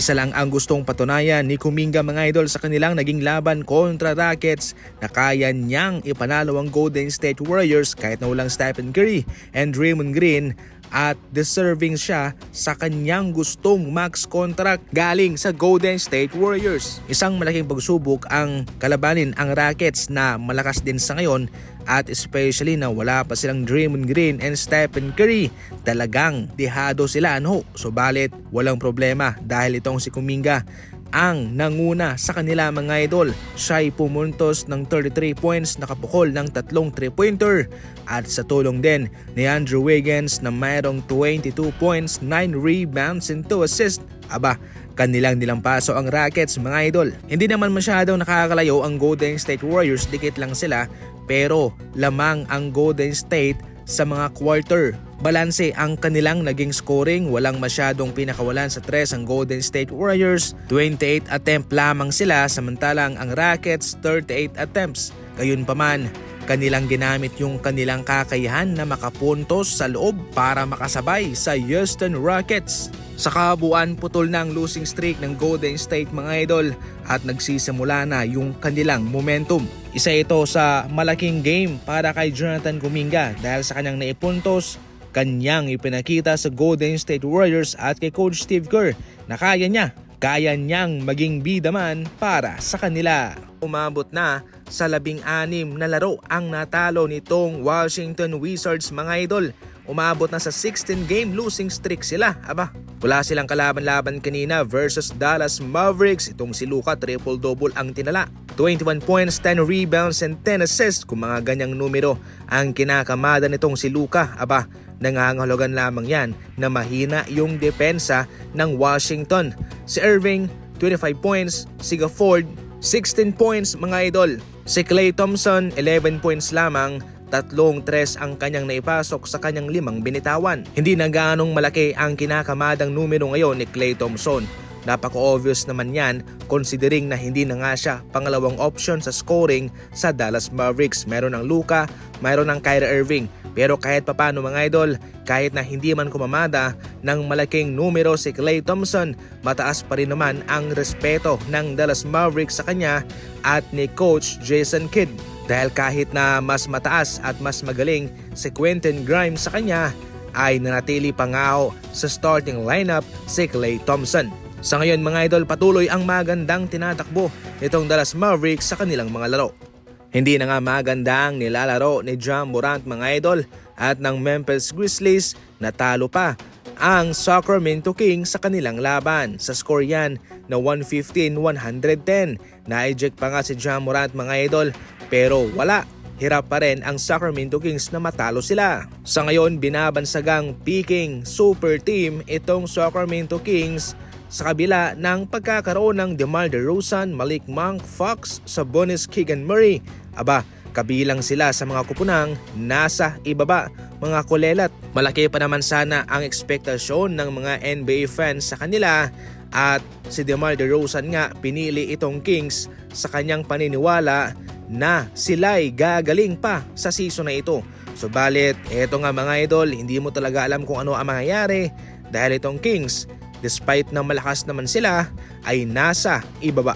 Isa lang ang gustong patunayan ni Kuminga mga idol sa kanilang naging laban kontra Rockets na kaya niyang ipanalo ang Golden State Warriors kahit na walang Stephen Curry and Draymond Green, at deserving siya sa kanyang gustong max contract galing sa Golden State Warriors. Isang malaking pagsubok ang kalabanin ang Rockets na malakas din sa ngayon, at especially na wala pa silang Draymond Green and Stephen Curry. Talagang dehado sila Subalit walang problema dahil itong si Kuminga ang nanguna sa kanila mga idol. Siya'y pumuntos ng 33 points, nakapukol ng 3 3-pointer, at sa tulong din ni Andrew Wiggins na mayroong 22 points, 9 rebounds and 2 assists. Kanilang nilampaso ang Rockets mga idol. Hindi naman masyadong nakakalayo ang Golden State Warriors, dikit lang sila, pero lamang ang Golden State sa mga quarter. Balanse ang kanilang naging scoring, walang masyadong pinakawalan sa tres ang Golden State Warriors. 28 attempt lamang sila, samantalang ang Rockets 38 attempts. Gayunpaman, kanilang ginamit yung kanilang kakayahan na makapuntos sa loob para makasabay sa Houston Rockets. Sa kabuuan, putol na ang losing streak ng Golden State mga idol at nagsisimula na yung kanilang momentum. Isa ito sa malaking game para kay Jonathan Kuminga dahil sa kanyang naipuntos, kanyang ipinakita sa Golden State Warriors at kay Coach Steve Kerr na kaya niyang maging bidaman para sa kanila. Umabot na sa 16 na laro ang natalo nitong Washington Wizards mga idol. Umabot na sa 16-game losing streak sila. Wala silang kalaban-laban kanina versus Dallas Mavericks. Itong si Luka triple-double ang tinala. 21 points, 10 rebounds and 10 assists. Kung mga ganyang numero ang kinakamada nitong si Luka, nangangahulugan lamang yan na mahina yung depensa ng Washington. Si Irving, 25 points. Si Gafford, 16 points mga idol. Si Klay Thompson, 11 points lamang. 3-3 ang kanyang naipasok sa kanyang 5 binitawan. Hindi na gaanong malaki ang kinakamadang numero ngayon ni Klay Thompson. Napaka-obvious naman yan considering na hindi na nga siya pangalawang option sa scoring sa Dallas Mavericks. Meron ng Luka, meron ng Kyrie Irving. Pero kahit papano mga idol, kahit na hindi man kumamada ng malaking numero si Klay Thompson, mataas pa rin naman ang respeto ng Dallas Mavericks sa kanya at ni Coach Jason Kidd. Dahil kahit na mas mataas at mas magaling si Quentin Grimes sa kanya, ay nanatili pa nga sa starting lineup si Klay Thompson. Sa ngayon mga idol, patuloy ang magandang tinatakbo nitong Dallas Mavericks sa kanilang mga laro. Hindi na nga maganda ang nilalaro ni Ja Morant mga idol, at ng Memphis Grizzlies natalo pa ang Sacramento Kings sa kanilang laban. Sa score yan na 115-110. Na-eject pa nga si Ja Morant mga idol, pero wala. Hirap pa rin ang Sacramento Kings na matalo sila. Sa ngayon, binabansagang peaking super team itong Sacramento Kings sa kabila ng pagkakaroon ng DeMar DeRozan, Malik Monk, Fox, Sabonis, Keegan Murray. Kabilang sila sa mga kupunang nasa ibaba, mga kulelat. Malaki pa naman sana ang ekspektasyon ng mga NBA fans sa kanila, at si DeMar DeRozan nga pinili itong Kings sa kanyang paniniwala na sila'y gagaling pa sa season na ito. Subalit, eto nga mga idol, hindi mo talaga alam kung ano ang mangyayari dahil itong Kings, despite na malakas naman sila, ay nasa ibaba.